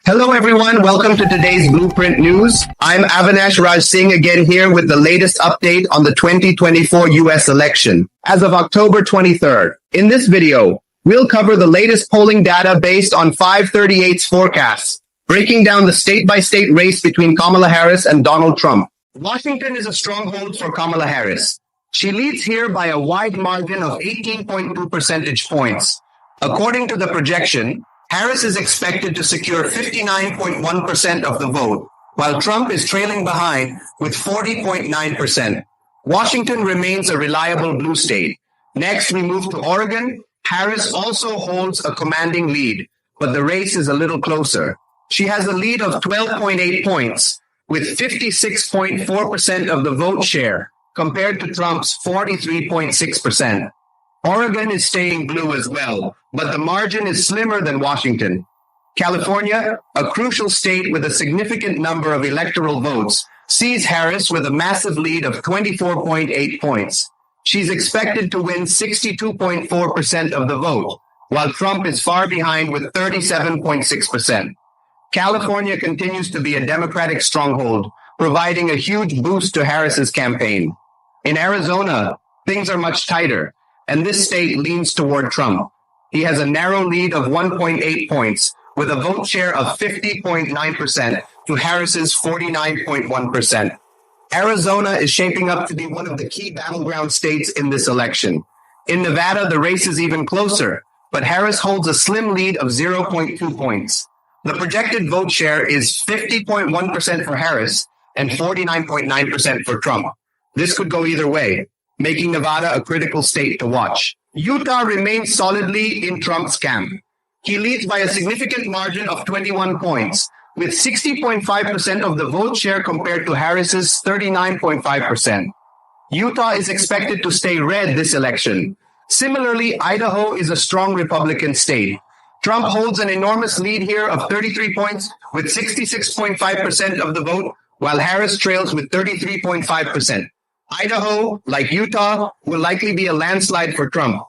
Hello everyone, welcome to today's Blueprint News. I'm Avinash Raj Singh again here with the latest update on the 2024 US election as of October 23rd. In this video, we'll cover the latest polling data based on 538's forecasts, breaking down the state-by-state race between Kamala Harris and Donald Trump. Washington is a stronghold for Kamala Harris. She leads here by a wide margin of 18.2 percentage points. According to the projection, Harris is expected to secure 59.1% of the vote, while Trump is trailing behind with 40.9%. Washington remains a reliable blue state. Next, we move to Oregon. Harris also holds a commanding lead, but the race is a little closer. She has a lead of 12.8 points, with 56.4% of the vote share, compared to Trump's 43.6%. Oregon is staying blue as well, but the margin is slimmer than Washington. California, a crucial state with a significant number of electoral votes, sees Harris with a massive lead of 24.8 points. She's expected to win 62.4% of the vote, while Trump is far behind with 37.6%. California continues to be a Democratic stronghold, providing a huge boost to Harris's campaign. In Arizona, things are much tighter, and this state leans toward Trump. He has a narrow lead of 1.8 points, with a vote share of 50.9% to Harris's 49.1%. Arizona is shaping up to be one of the key battleground states in this election. In Nevada, the race is even closer, but Harris holds a slim lead of 0.2 points. The projected vote share is 50.1% for Harris and 49.9% for Trump. This could go either way, making Nevada a critical state to watch. Utah remains solidly in Trump's camp. He leads by a significant margin of 21 points, with 60.5% of the vote share compared to Harris's 39.5%. Utah is expected to stay red this election. Similarly, Idaho is a strong Republican state. Trump holds an enormous lead here of 33 points, with 66.5% of the vote, while Harris trails with 33.5%. Idaho, like Utah, will likely be a landslide for Trump.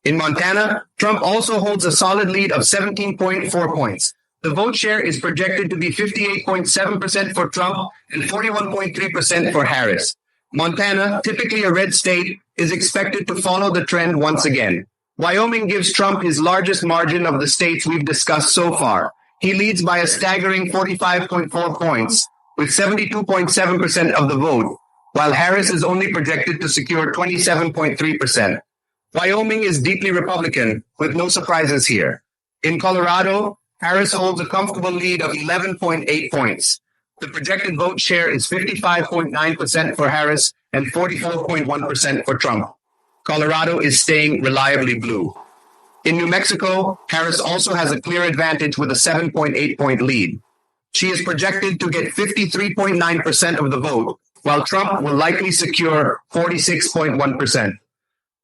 In Montana, Trump also holds a solid lead of 17.4 points. The vote share is projected to be 58.7% for Trump and 41.3% for Harris. Montana, typically a red state, is expected to follow the trend once again. Wyoming gives Trump his largest margin of the states we've discussed so far. He leads by a staggering 45.4 points, with 72.7% of the vote, while Harris is only projected to secure 27.3%. Wyoming is deeply Republican, with no surprises here. In Colorado, Harris holds a comfortable lead of 11.8 points. The projected vote share is 55.9% for Harris and 44.1% for Trump. Colorado is staying reliably blue. In New Mexico, Harris also has a clear advantage with a 7.8-point lead. She is projected to get 53.9% of the vote, while Trump will likely secure 46.1%.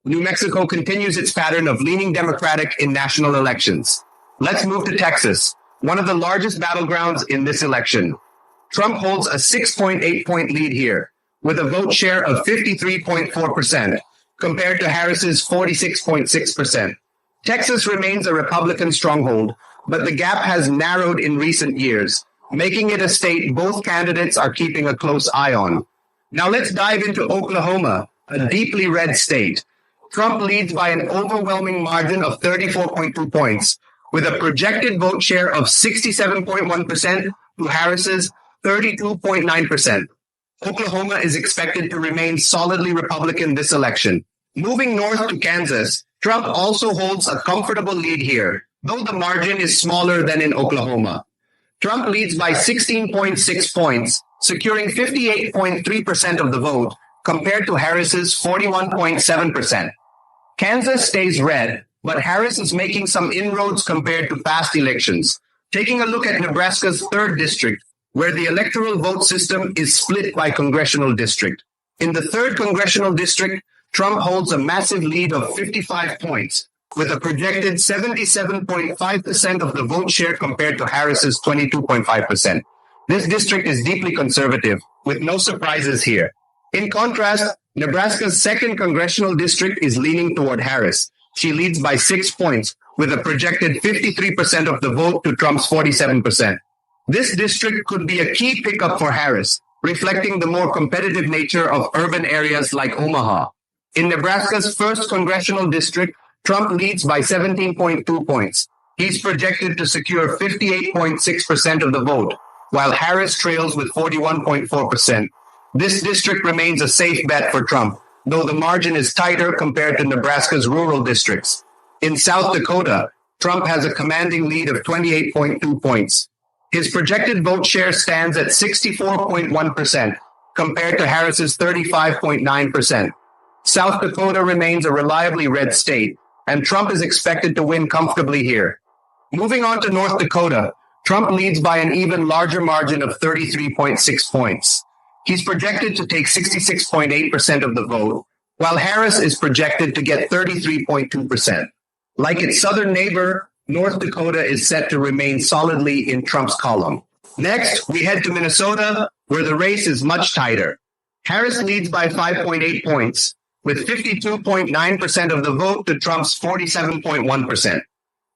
New Mexico continues its pattern of leaning Democratic in national elections. Let's move to Texas, one of the largest battlegrounds in this election. Trump holds a 6.8-point lead here, with a vote share of 53.4%, compared to Harris's 46.6%. Texas remains a Republican stronghold, but the gap has narrowed in recent years, making it a state both candidates are keeping a close eye on. Now let's dive into Oklahoma, a deeply red state. Trump leads by an overwhelming margin of 34.2 points, with a projected vote share of 67.1% to Harris's 32.9%. Oklahoma is expected to remain solidly Republican this election. Moving north to Kansas, Trump also holds a comfortable lead here, though the margin is smaller than in Oklahoma. Trump leads by 16.6 points, securing 58.3% of the vote, compared to Harris's 41.7%. Kansas stays red, but Harris is making some inroads compared to past elections. Taking a look at Nebraska's 3rd district, where the electoral vote system is split by congressional district. In the 3rd congressional district, Trump holds a massive lead of 55 points, with a projected 77.5% of the vote share compared to Harris's 22.5%. This district is deeply conservative, with no surprises here. In contrast, Nebraska's 2nd congressional district is leaning toward Harris. She leads by 6 points, with a projected 53% of the vote to Trump's 47%. This district could be a key pickup for Harris, reflecting the more competitive nature of urban areas like Omaha. In Nebraska's 1st congressional district, Trump leads by 17.2 points. He's projected to secure 58.6% of the vote, while Harris trails with 41.4%. This district remains a safe bet for Trump, though the margin is tighter compared to Nebraska's rural districts. In South Dakota, Trump has a commanding lead of 28.2 points. His projected vote share stands at 64.1%, compared to Harris's 35.9%. South Dakota remains a reliably red state, and Trump is expected to win comfortably here. Moving on to North Dakota, Trump leads by an even larger margin of 33.6 points. He's projected to take 66.8% of the vote, while Harris is projected to get 33.2%. Like its southern neighbor, North Dakota is set to remain solidly in Trump's column. Next, we head to Minnesota, where the race is much tighter. Harris leads by 5.8 points, with 52.9% of the vote to Trump's 47.1%.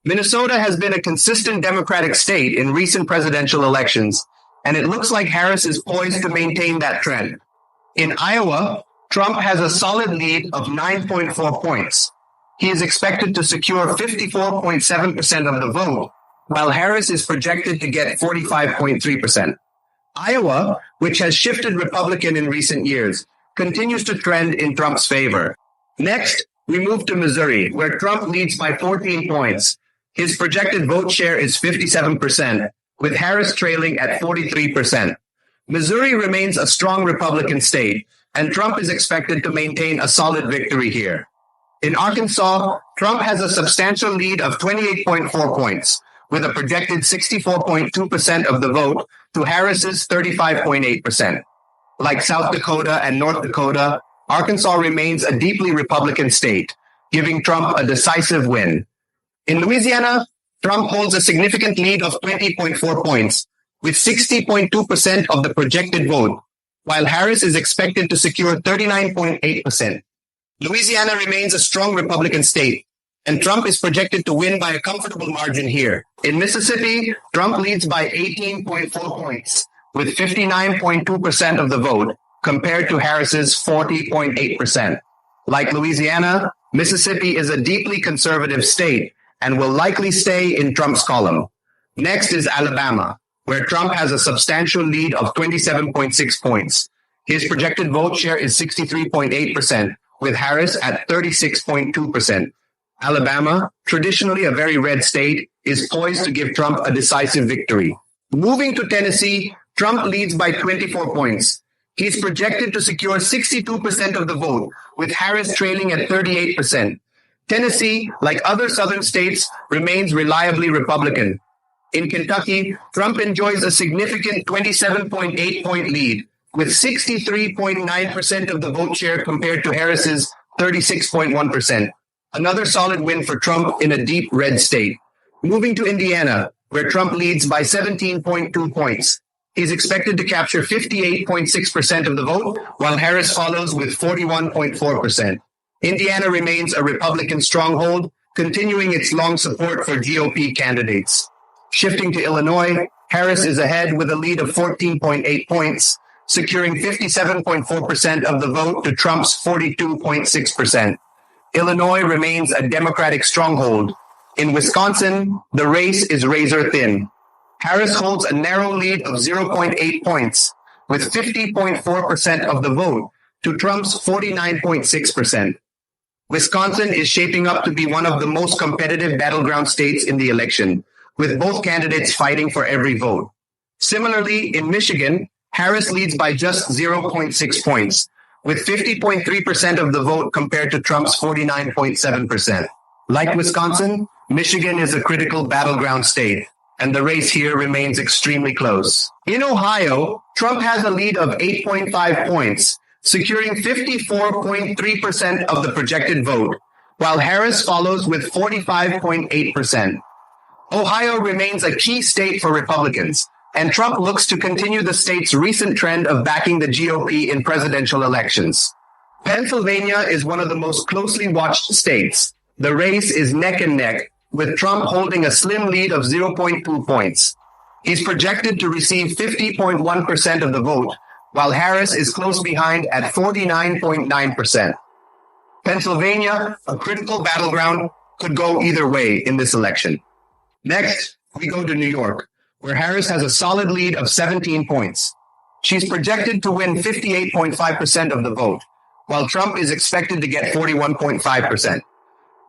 Minnesota has been a consistent Democratic state in recent presidential elections, and it looks like Harris is poised to maintain that trend. In Iowa, Trump has a solid lead of 9.4 points. He is expected to secure 54.7% of the vote, while Harris is projected to get 45.3%. Iowa, which has shifted Republican in recent years, continues to trend in Trump's favor. Next, we move to Missouri, where Trump leads by 14 points. His projected vote share is 57%, with Harris trailing at 43%. Missouri remains a strong Republican state, and Trump is expected to maintain a solid victory here. In Arkansas, Trump has a substantial lead of 28.4 points, with a projected 64.2% of the vote to Harris's 35.8%. Like South Dakota and North Dakota, Arkansas remains a deeply Republican state, giving Trump a decisive win. In Louisiana, Trump holds a significant lead of 20.4 points, with 60.2% of the projected vote, while Harris is expected to secure 39.8%. Louisiana remains a strong Republican state, and Trump is projected to win by a comfortable margin here. In Mississippi, Trump leads by 18.4 points, with 59.2% of the vote, compared to Harris's 40.8%. Like Louisiana, Mississippi is a deeply conservative state and will likely stay in Trump's column. Next is Alabama, where Trump has a substantial lead of 27.6 points. His projected vote share is 63.8%, with Harris at 36.2%. Alabama, traditionally a very red state, is poised to give Trump a decisive victory. Moving to Tennessee, Trump leads by 24 points. He's projected to secure 62% of the vote, with Harris trailing at 38%. Tennessee, like other southern states, remains reliably Republican. In Kentucky, Trump enjoys a significant 27.8-point lead, with 63.9% of the vote share compared to Harris's 36.1%. Another solid win for Trump in a deep red state. Moving to Indiana, where Trump leads by 17.2 points. He's expected to capture 58.6% of the vote, while Harris follows with 41.4%. Indiana remains a Republican stronghold, continuing its long support for GOP candidates. Shifting to Illinois, Harris is ahead with a lead of 14.8 points, securing 57.4% of the vote to Trump's 42.6%. Illinois remains a Democratic stronghold. In Wisconsin, the race is razor thin. Harris holds a narrow lead of 0.8 points, with 50.4% of the vote to Trump's 49.6%. Wisconsin is shaping up to be one of the most competitive battleground states in the election, with both candidates fighting for every vote. Similarly, in Michigan, Harris leads by just 0.6 points, with 50.3% of the vote compared to Trump's 49.7%. Like Wisconsin, Michigan is a critical battleground state, and the race here remains extremely close. In Ohio, Trump has a lead of 8.5 points, securing 54.3% of the projected vote, while Harris follows with 45.8%. Ohio remains a key state for Republicans, and Trump looks to continue the state's recent trend of backing the GOP in presidential elections. Pennsylvania is one of the most closely watched states. The race is neck and neck, with Trump holding a slim lead of 0.2 points. He's projected to receive 50.1% of the vote, while Harris is close behind at 49.9%. Pennsylvania, a critical battleground, could go either way in this election. Next, we go to New York, where Harris has a solid lead of 17 points. She's projected to win 58.5% of the vote, while Trump is expected to get 41.5%.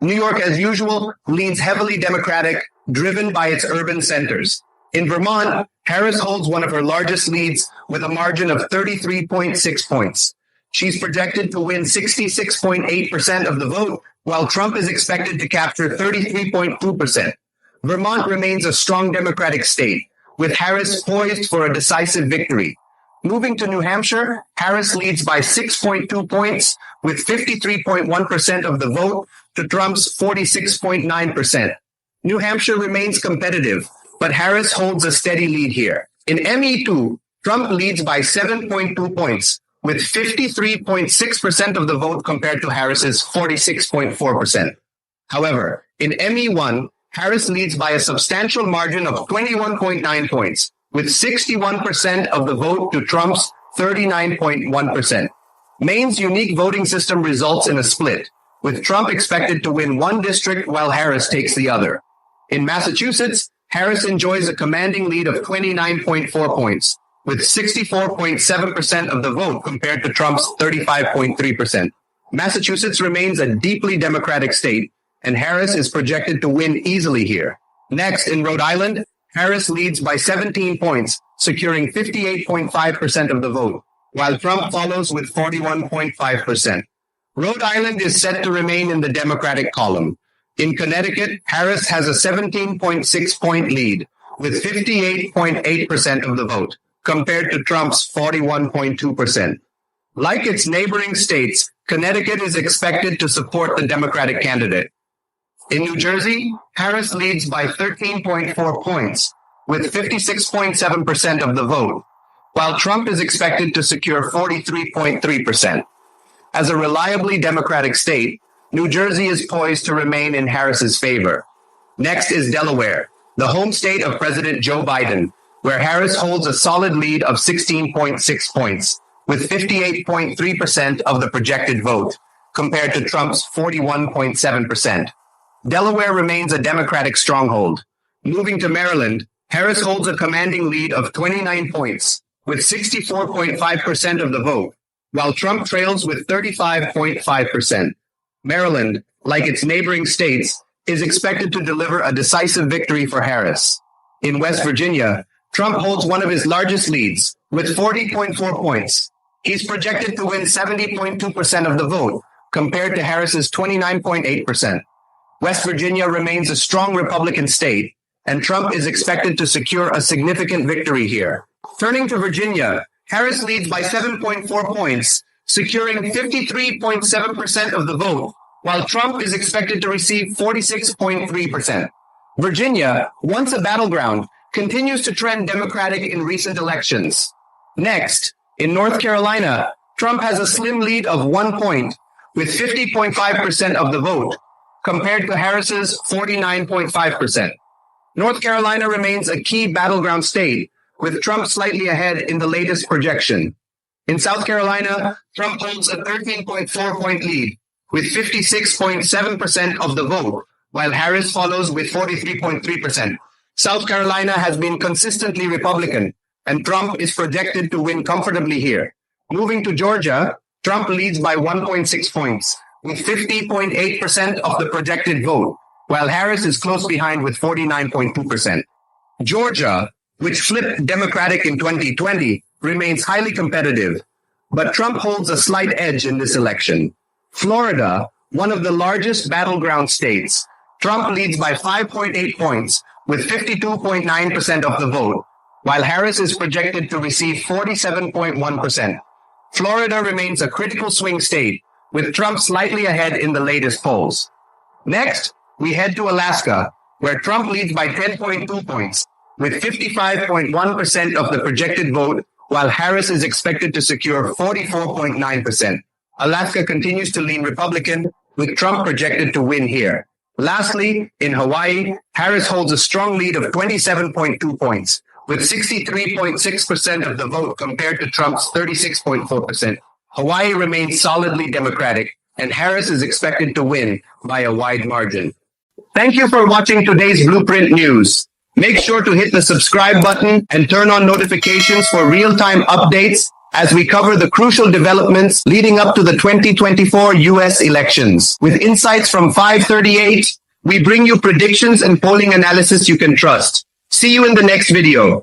New York, as usual, leans heavily Democratic, driven by its urban centers. In Vermont, Harris holds one of her largest leads with a margin of 33.6 points. She's projected to win 66.8% of the vote, while Trump is expected to capture 33.2%. Vermont remains a strong Democratic state, with Harris poised for a decisive victory. Moving to New Hampshire, Harris leads by 6.2 points, with 53.1% of the vote to Trump's 46.9%. New Hampshire remains competitive, but Harris holds a steady lead here. In ME2, Trump leads by 7.2 points, with 53.6% of the vote compared to Harris's 46.4%. However, in ME1, Harris leads by a substantial margin of 21.9 points, with 61% of the vote to Trump's 39.1%. Maine's unique voting system results in a split, with Trump expected to win one district while Harris takes the other. In Massachusetts, Harris enjoys a commanding lead of 29.4 points, with 64.7% of the vote compared to Trump's 35.3%. Massachusetts remains a deeply Democratic state, and Harris is projected to win easily here. Next, in Rhode Island, Harris leads by 17 points, securing 58.5% of the vote, while Trump follows with 41.5%. Rhode Island is set to remain in the Democratic column. In Connecticut, Harris has a 17.6-point lead, with 58.8% of the vote, compared to Trump's 41.2%. Like its neighboring states, Connecticut is expected to support the Democratic candidate. In New Jersey, Harris leads by 13.4 points, with 56.7% of the vote, while Trump is expected to secure 43.3%. As a reliably Democratic state, New Jersey is poised to remain in Harris's favor. Next is Delaware, the home state of President Joe Biden, where Harris holds a solid lead of 16.6 points, with 58.3% of the projected vote, compared to Trump's 41.7%. Delaware remains a Democratic stronghold. Moving to Maryland, Harris holds a commanding lead of 29 points, with 64.5% of the vote, while Trump trails with 35.5%. Maryland, like its neighboring states, is expected to deliver a decisive victory for Harris. In West Virginia, Trump holds one of his largest leads, with 40.4 points. He's projected to win 70.2% of the vote, compared to Harris's 29.8%. West Virginia remains a strong Republican state, and Trump is expected to secure a significant victory here. Turning to Virginia, Harris leads by 7.4 points, securing 53.7% of the vote, while Trump is expected to receive 46.3%. Virginia, once a battleground, continues to trend Democratic in recent elections. Next, in North Carolina, Trump has a slim lead of 1 point, with 50.5% of the vote, compared to Harris's 49.5%. North Carolina remains a key battleground state, with Trump slightly ahead in the latest projection. In South Carolina, Trump holds a 13.4-point lead, with 56.7% of the vote, while Harris follows with 43.3%. South Carolina has been consistently Republican, and Trump is projected to win comfortably here. Moving to Georgia, Trump leads by 1.6 points, with 50.8% of the projected vote, while Harris is close behind with 49.2%. Georgia, which flipped Democratic in 2020, remains highly competitive, but Trump holds a slight edge in this election. Florida, one of the largest battleground states, Trump leads by 5.8 points, with 52.9% of the vote, while Harris is projected to receive 47.1%. Florida remains a critical swing state, with Trump slightly ahead in the latest polls. Next, we head to Alaska, where Trump leads by 10.2 points, with 55.1% of the projected vote, while Harris is expected to secure 44.9%. Alaska continues to lean Republican, with Trump projected to win here. Lastly, in Hawaii, Harris holds a strong lead of 27.2 points, with 63.6% of the vote compared to Trump's 36.4%. Hawaii remains solidly Democratic, and Harris is expected to win by a wide margin. Thank you for watching today's Blueprint News. Make sure to hit the subscribe button and turn on notifications for real-time updates as we cover the crucial developments leading up to the 2024 U.S. elections. With insights from 538, we bring you predictions and polling analysis you can trust. See you in the next video.